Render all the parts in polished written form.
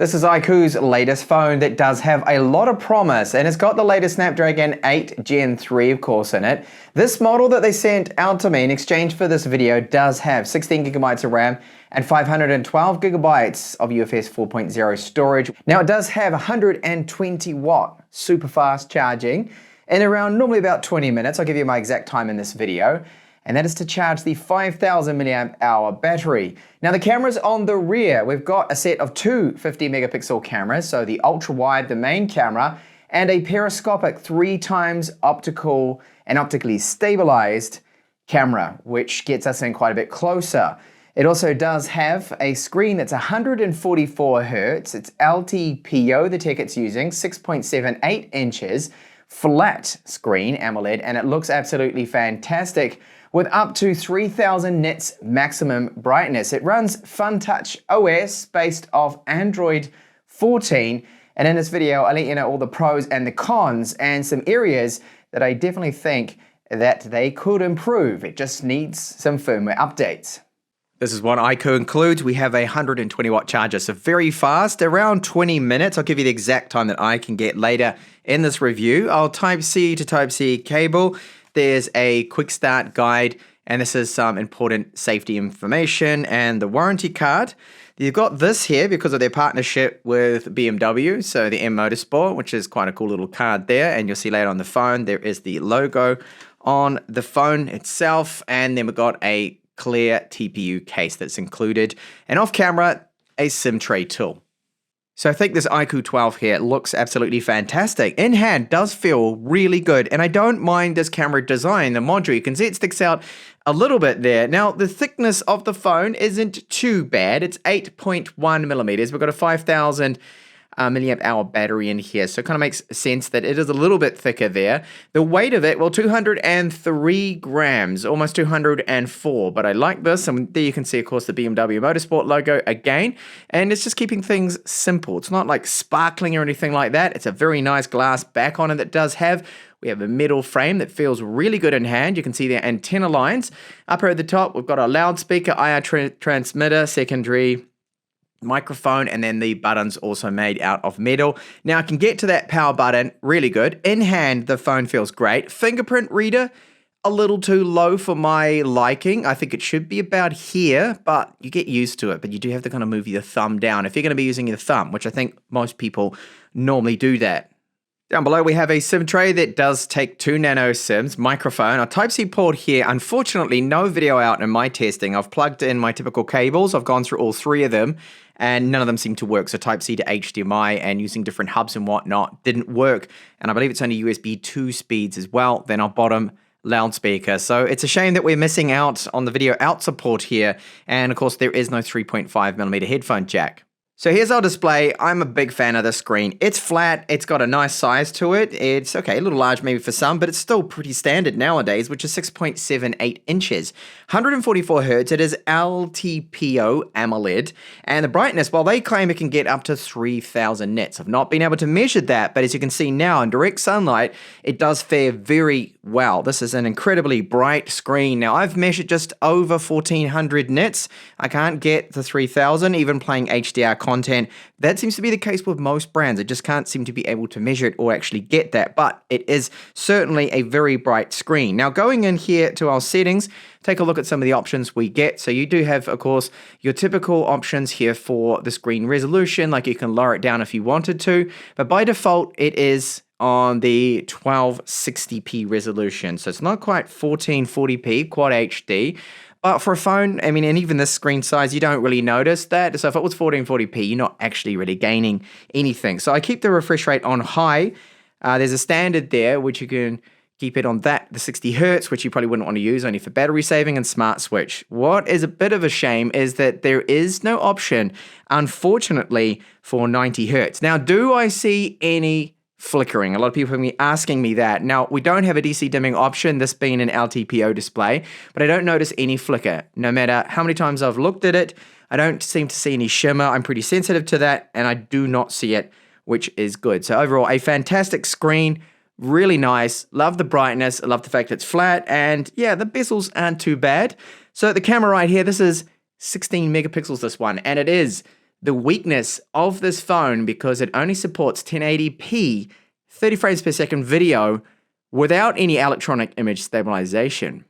This is IQOO's latest phone that does have a lot of promise, and it's got the latest Snapdragon 8 Gen 3 of course in it. This model that they sent out to me in exchange for this video does have 16 gigabytes of RAM and 512 gigabytes of UFS 4.0 storage. Now it does have 120 watt super fast charging in around normally about 20 minutes. I'll give you my exact time in this video. And that is to charge the 5000 milliamp hour battery. Now the cameras on the rear, we've got a set of two 50 megapixel cameras, so the ultra wide, the main camera, and a periscopic 3x optical and optically stabilized camera, which gets us in quite a bit closer. It also does have a screen that's 144 Hz, it's LTPO, the tech it's using, 6.78 inches, flat screen AMOLED, and it looks absolutely fantastic with up to 3000 nits maximum brightness. It runs FunTouch OS based off Android 14, and in this video I'll let you know all the pros and the cons and some areas that I definitely think that they could improve. It just needs some firmware updates. This is what IQOO includes. We have a 120 watt charger, so very fast, around 20 minutes. I'll give you the exact time that I can get later in this review. I'll Type-C to Type-C cable. There's a quick start guide, and this is some important safety information and the warranty card. You've got this here because of their partnership with BMW, so the M Motorsport, which is quite a cool little card there, and you'll see later on the phone, there is the logo on the phone itself, and then we've got a clear TPU case that's included, and off camera, a SIM tray tool. So I think this IQOO 12 here looks absolutely fantastic. In hand, does feel really good, and I don't mind this camera design, the module. You can see it sticks out a little bit there. Now, the thickness of the phone isn't too bad. It's 8.1 millimeters. We've got a 5000 milliamp hour battery in here, so it kind of makes sense that it is a little bit thicker there. The weight of it, well, 203 grams, almost 204, but I like this, and there you can see, of course, the BMW Motorsport logo again, and it's just keeping things simple. It's not like sparkling or anything like that. It's a very nice glass back on it that does have. We have a metal frame that feels really good in hand. You can see the antenna lines. Up here at the top, we've got a loudspeaker, IR transmitter, secondary microphone, and then the buttons also made out of metal. Now I can get to that power button really good. In hand, the phone feels great. Fingerprint reader, a little too low for my liking. I think it should be about here, but you get used to it. But you do have to kind of move your thumb down if you're going to be using your thumb, which I think most people normally do that. Down below, we have a SIM tray that does take 2 nano SIMs, microphone, a Type-C port here. Unfortunately, no video out in my testing. I've plugged in my typical cables. I've gone through all 3 of them, and none of them seem to work. So Type-C to HDMI and using different hubs and whatnot didn't work. And I believe it's only USB 2 speeds as well. Then our bottom loudspeaker. So it's a shame that we're missing out on the video out support here. And of course, there is no 3.5 millimeter headphone jack. So here's our display. I'm a big fan of this screen. It's flat, it's got a nice size to it. It's okay, a little large maybe for some, but it's still pretty standard nowadays, which is 6.78 inches. 144 Hz, it is LTPO AMOLED, and the brightness, well, they claim it can get up to 3000 nits. I've not been able to measure that, but as you can see now in direct sunlight, it does fare very well. This is an incredibly bright screen. Now, I've measured just over 1400 nits. I can't get the 3000, even playing HDR content. That seems to be the case with most brands. I just can't seem to be able to measure it or actually get that, but it is certainly a very bright screen. Now, going in here to our settings, take a look at some of the options we get. So you do have, of course, your typical options here for the screen resolution, like you can lower it down if you wanted to, but by default, it is on the 1260p resolution. So it's not quite 1440p, Quad HD, but for a phone, I mean, and even this screen size, you don't really notice that. So if it was 1440p, you're not actually really gaining anything. So I keep the refresh rate on high. There's a standard there, which you can keep it on that, the 60 Hz, which you probably wouldn't want to use, only for battery saving and smart switch. What is a bit of a shame is that there is no option, unfortunately, for 90 Hz. Now, do I see any flickering? A lot of people have been asking me that. Now, we don't have a DC dimming option, this being an LTPO display, but I don't notice any flicker. No matter how many times I've looked at it, I don't seem to see any shimmer. I'm pretty sensitive to that, and I do not see it, which is good. So overall, a fantastic screen, really nice. Love the brightness. I love the fact it's flat, and yeah, the bezels aren't too bad. So the camera right here, this is 16 megapixels, this one, and it is the weakness of this phone, because it only supports 1080p, 30 frames per second video without any electronic image stabilization.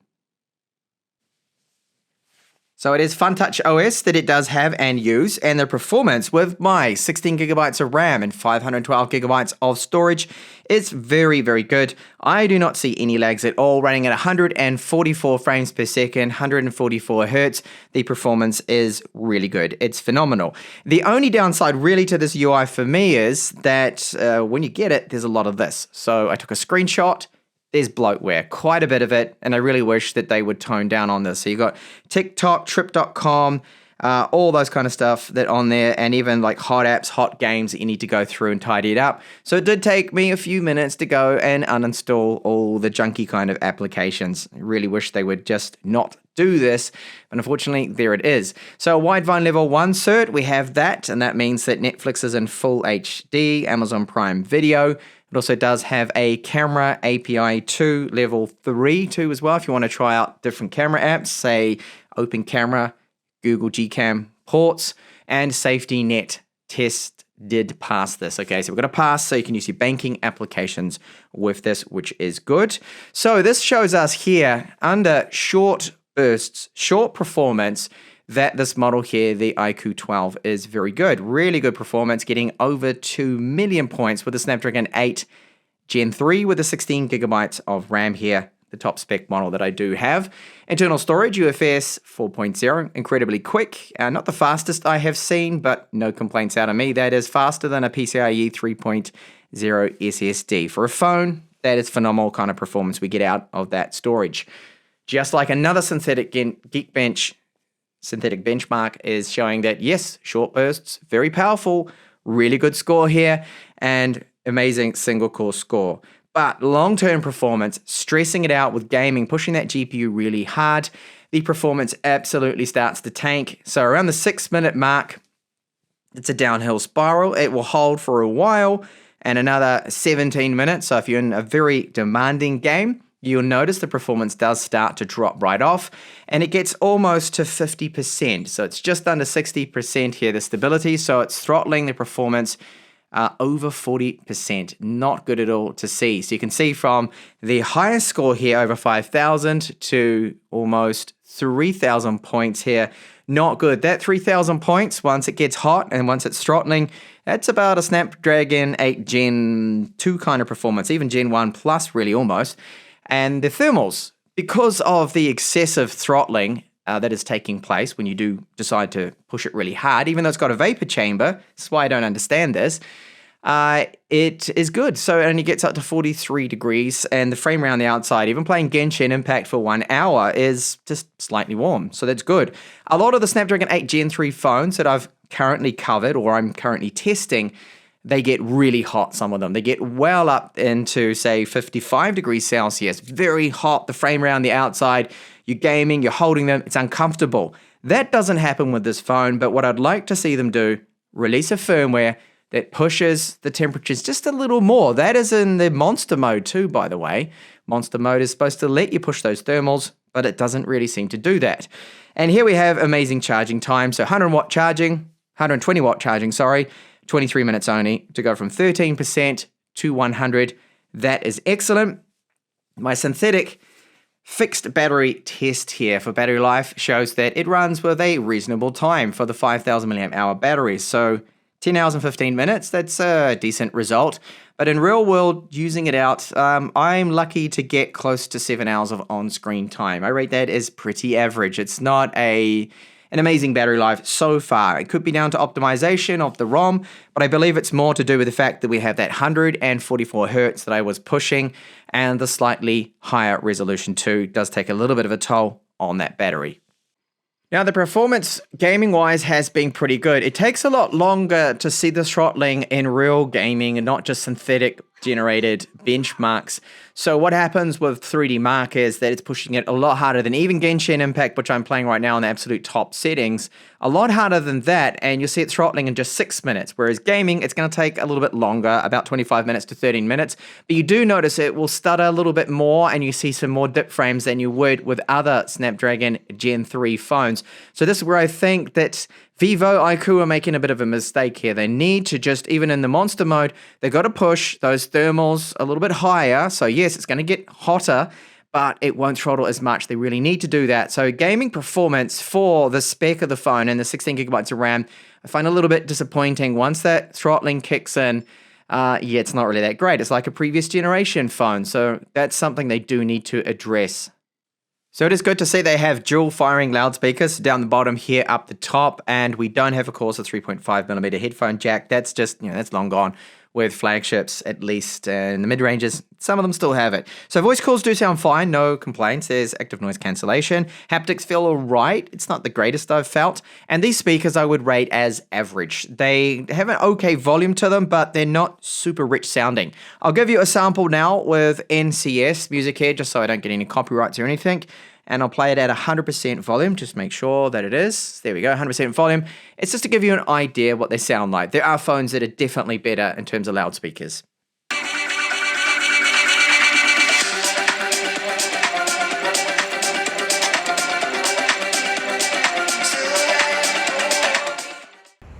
So it is FunTouch OS that it does have and use, and the performance with my 16 gigabytes of RAM and 512 gigabytes of storage is very, very good. I do not see any lags at all, running at 144 frames per second, 144 hertz. The performance is really good. It's phenomenal. The only downside really to this UI for me is that when you get it, there's a lot of this. So I took a screenshot. There's bloatware, quite a bit of it, and I really wish that they would tone down on this. So you got TikTok, Trip.com, all those kind of stuff that on there, and even like hot apps, hot games that you need to go through and tidy it up. So it did take me a few minutes to go and uninstall all the junky kind of applications. I really wish they would just not do this, but unfortunately, there it is. So Widevine Level 1 cert, we have that, and that means that Netflix is in full HD, Amazon Prime Video. It also does have a camera API 2 level 3 too as well, if you want to try out different camera apps, say Open Camera, Google Gcam ports, and Safety Net test did pass this. Okay, so we're going to pass, so you can use your banking applications with this, which is good. So this shows us here under short bursts, short performance, that this model here, the IQOO 12, is very good. Really good performance, getting over 2 million points with the Snapdragon 8 Gen 3 with the 16 gigabytes of RAM here, the top spec model that I do have. Internal storage, UFS 4.0, incredibly quick. Not the fastest I have seen, but no complaints out of me. That is faster than a PCIe 3.0 SSD. For a phone, that is phenomenal kind of performance we get out of that storage. Just like another synthetic Geekbench synthetic benchmark is showing that, yes, short bursts, very powerful, really good score here, and amazing single core score. But long-term performance, stressing it out with gaming, pushing that GPU really hard, the performance absolutely starts to tank. So around the 6-minute mark, it's a downhill spiral. It will hold for a while, and another 17 minutes. So if you're in a very demanding game, you'll notice the performance does start to drop right off, and it gets almost to 50%. So it's just under 60% here, the stability. So it's throttling the performance over 40%. Not good at all to see. So you can see from the highest score here, over 5,000 to almost 3,000 points here. Not good. That 3,000 points, once it gets hot and once it's throttling, that's about a Snapdragon 8 Gen 2 kind of performance, even Gen 1 Plus really almost. And the thermals, because of the excessive throttling that is taking place when you do decide to push it really hard, even though it's got a vapor chamber, that's why I don't understand this, it is good. So it only gets up to 43 degrees, and the frame around the outside, even playing Genshin Impact for 1 hour, is just slightly warm. So that's good. A lot of the Snapdragon 8 Gen 3 phones that I've currently covered or I'm currently testing, they get really hot, some of them. They get well up into, say, 55 degrees Celsius. Very hot, the frame around the outside. You're gaming, you're holding them, it's uncomfortable. That doesn't happen with this phone, but what I'd like to see them do, release a firmware that pushes the temperatures just a little more. That is in the monster mode too, by the way. Monster mode is supposed to let you push those thermals, but it doesn't really seem to do that. And here we have amazing charging time. So 120 watt charging, 23 minutes only to go from 13% to 100. That is excellent. My synthetic fixed battery test here for battery life shows that it runs with a reasonable time for the 5,000 milliamp hour battery. So 10 hours and 15 minutes, that's a decent result. But in real world, using it out, I'm lucky to get close to 7 hours of on-screen time. I rate that as pretty average. It's not an amazing battery life so far. It could be down to optimization of the ROM, but I believe it's more to do with the fact that we have that 144 hertz that I was pushing, and the slightly higher resolution too does take a little bit of a toll on that battery. Now, the performance gaming-wise has been pretty good. It takes a lot longer to see the throttling in real gaming and not just synthetic generated benchmarks. So what happens with 3D Mark is that it's pushing it a lot harder than even Genshin Impact, which I'm playing right now on the absolute top settings a lot harder than that, and you'll see it throttling in just 6 minutes, whereas gaming, it's going to take a little bit longer, about 25 minutes to 13 minutes, but you do notice it will stutter a little bit more, and you see some more dip frames than you would with other Snapdragon Gen 3 phones. So this is where I think that Vivo, IQOO are making a bit of a mistake here. They need to just, even in the monster mode, they've got to push those thermals a little bit higher. So yes, it's going to get hotter, but it won't throttle as much. They really need to do that. So gaming performance for the spec of the phone and the 16 gigabytes of RAM, I find a little bit disappointing. Once that throttling kicks in, it's not really that great. It's like a previous generation phone. So that's something they do need to address. So it is good to see they have dual firing loudspeakers down the bottom here, up the top, and we don't have, of course, a 3.5mm headphone jack. That's just, that's long gone with flagships, at least in the mid-ranges. Some of them still have it. So voice calls do sound fine, no complaints. There's active noise cancellation. Haptics feel all right. It's not the greatest I've felt. And these speakers I would rate as average. They have an okay volume to them, but they're not super rich sounding. I'll give you a sample now with NCS music here, just so I don't get any copyrights or anything. And I'll play it at 100% volume, just make sure that it is. There we go, 100% volume. It's just to give you an idea what they sound like. There are phones that are definitely better in terms of loudspeakers.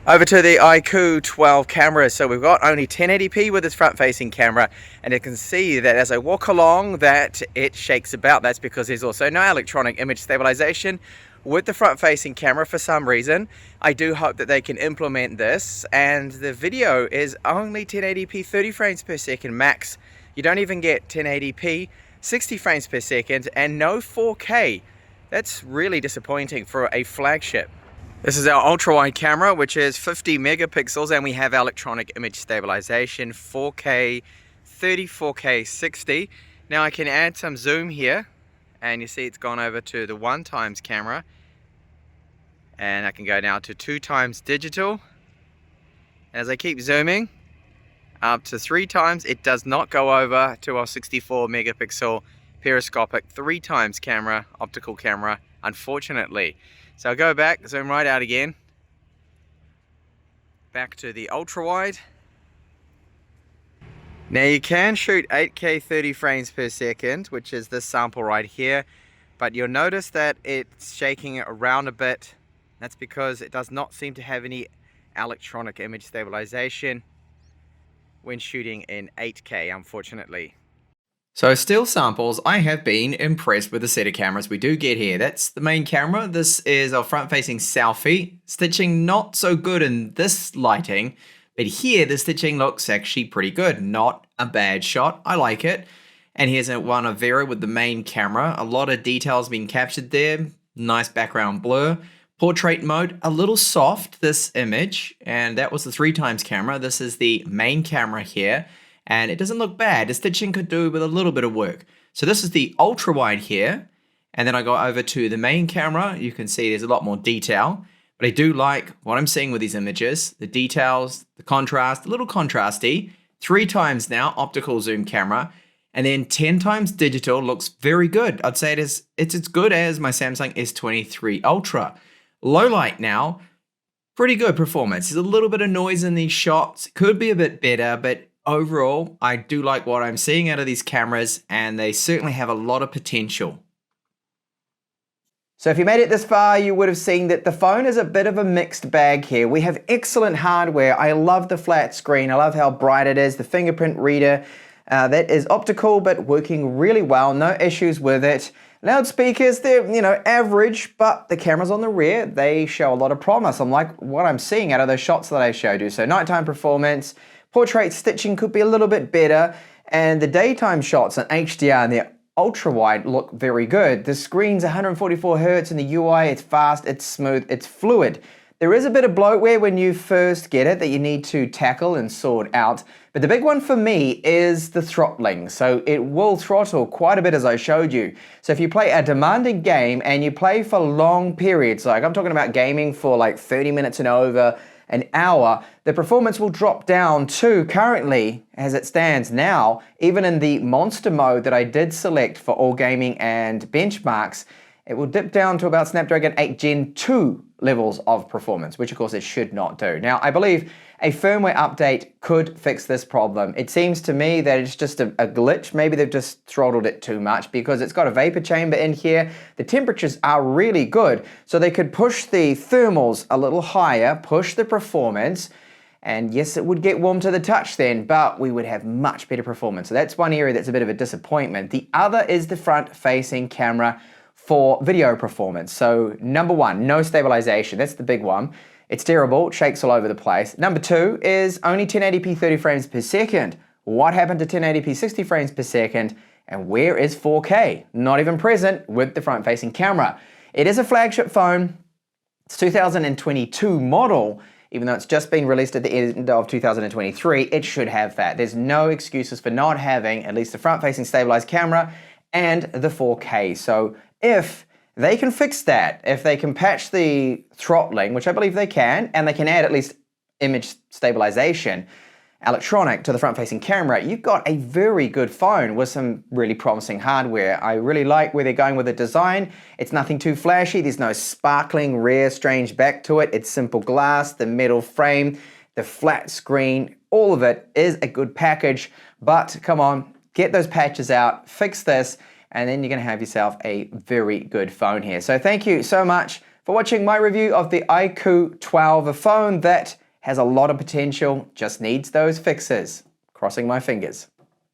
Over to the IQOO 12 camera. So we've got only 1080p with its front-facing camera, and you can see that as I walk along that it shakes about. That's because there's also no electronic image stabilization with the front-facing camera for some reason. I do hope that they can implement this, and the video is only 1080p 30 frames per second max. You don't even get 1080p 60 frames per second and no 4K. That's really disappointing for a flagship. This is our ultra-wide camera, which is 50 megapixels, and we have electronic image stabilization, 4K, 30, 4K, 60. Now I can add some zoom here, and you see it's gone over to the 1x camera. And I can go now to 2x digital. As I keep zooming up to 3x, it does not go over to our 64 megapixel periscopic 3x camera, optical camera, unfortunately. So I'll go back, zoom right out again, back to the ultra wide. Now you can shoot 8K 30 frames per second, which is this sample right here, but you'll notice that it's shaking it around a bit. That's because it does not seem to have any electronic image stabilization when shooting in 8K, unfortunately. So still samples, I have been impressed with the set of cameras we do get here. That's the main camera. This is our front-facing selfie. Stitching not so good in this lighting, but here the stitching looks actually pretty good. Not a bad shot. I like it. And here's one of Vera with the main camera. A lot of details being captured there. Nice background blur. Portrait mode, a little soft, this image. And that was the 3x camera. This is the main camera here. And it doesn't look bad. The stitching could do with a little bit of work. So this is the ultra wide here. And then I go over to the main camera. You can see there's a lot more detail. But I do like what I'm seeing with these images. The details, the contrast, a little contrasty. 3x now, optical zoom camera. And then 10x digital looks very good. I'd say it's as good as my Samsung S23 Ultra. Low light now, pretty good performance. There's a little bit of noise in these shots. Could be a bit better, but overall, I do like what I'm seeing out of these cameras, and they certainly have a lot of potential. So if you made it this far, you would have seen that the phone is a bit of a mixed bag here. We have excellent hardware. I love the flat screen. I love how bright it is. The fingerprint reader, that is optical, but working really well. No issues with it. Loudspeakers, they're, average, but the cameras on the rear, they show a lot of promise. I'm like what I'm seeing out of those shots that I showed you. So nighttime performance, portrait stitching could be a little bit better, and the daytime shots in HDR and the ultra wide look very good. The screen's 144 Hz and the UI, it's fast, it's smooth, it's fluid. There is a bit of bloatware when you first get it that you need to tackle and sort out, but the big one for me is the throttling. So it will throttle quite a bit, as I showed you. So if you play a demanding game and you play for long periods, like I'm talking about gaming for like 30 minutes and over, an hour, the performance will drop down to currently, as it stands now, even in the monster mode that I did select for all gaming and benchmarks, it will dip down to about Snapdragon 8 Gen 2 levels of performance, which of course it should not do. Now, I believe a firmware update could fix this problem. It seems to me that it's just a glitch. Maybe they've just throttled it too much because it's got a vapor chamber in here. The temperatures are really good, so they could push the thermals a little higher, push the performance, and yes, it would get warm to the touch then, but we would have much better performance. So that's one area that's a bit of a disappointment. The other is the front-facing camera for video performance. So number one, no stabilization. That's the big one. It's terrible, it shakes all over the place. Number two is only 1080p 30 frames per second. What happened to 1080p 60 frames per second? And where is 4K? Not even present with the front-facing camera. It is a flagship phone. It's 2022 model. Even though it's just been released at the end of 2023, it should have that. There's no excuses for not having at least the front-facing stabilized camera and the 4K. So if they can fix that, if they can patch the throttling, which I believe they can, and they can add at least image stabilization electronic to the front-facing camera, you've got a very good phone with some really promising hardware. I really like where they're going with the design. It's nothing too flashy. There's no sparkling, rare, strange back to it. It's simple glass, the metal frame, the flat screen, all of it is a good package. But come on, get those patches out, fix this, and then you're going to have yourself a very good phone here. So thank you so much for watching my review of the IQOO 12, a phone that has a lot of potential, just needs those fixes. Crossing my fingers.